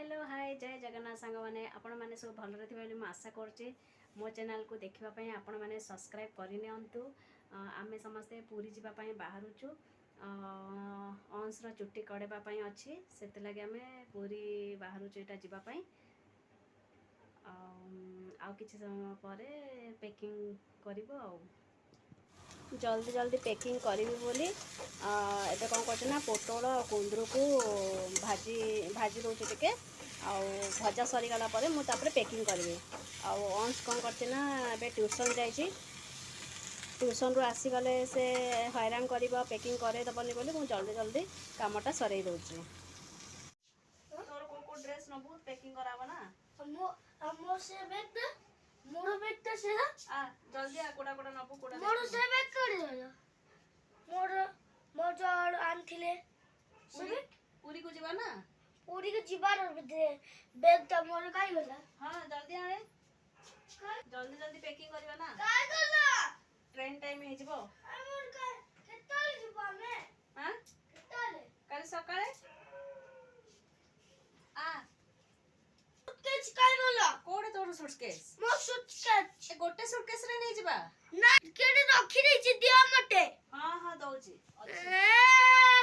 Hello hi जय जगन्नाथ सांग मैंने आपण मैंने सब भलरे थी बोली आशा करछे मो चैनल को देखिबा पई आपण मैंने सब्सक्राइब करि नियंतु। आमे समस्ते पूरी जीवा पई बाहरुछु अंश रो चुट्टी कडेबा पई अछि सेते लागि आमे पूरी बाहरुछु एटा जीवा पई आ किछि समय परे पैकिंग करिवो आ जल्दी जल्दी पैकिंग करी बोली एबे कौन कर ना पोटल कुंदरू को भाजी भाजी रोचे टिके आ भजा सरीगला मुझे पैकिंग करी अंश कौन करना ए ट्यूशन जाइए ट्यूशन रू आसीगले से हैरान कर पैकिंग करदेबनी बोली मुझे जल्दी जल्दी कामटा सर दूसरी तोर को ड्रेस नबू पैकिंग कराबो ना हमो से बैग मोर बैग से आ जल्दी आ कोडा कोडा नबू कोडा मोर से बैग कर दो मोर मोर जो आनथिले से पूरी को जीवा ना पूरी के जीवार बैग त मोर काई गला। हां जल्दी आए जल्दी जल्दी पैकिंग करबा ना काय गला ट्रेन टाइम हे जबो मोर का केतल जीवा में हां केतल कल सकाळे आ सुटकेस काय गला कोडे तोर सुटकेस मो सुटकेस ए गोटे सुटकेस रे नै जबा ना केडे रखी दै छी दियो मटे हां हां दउची ए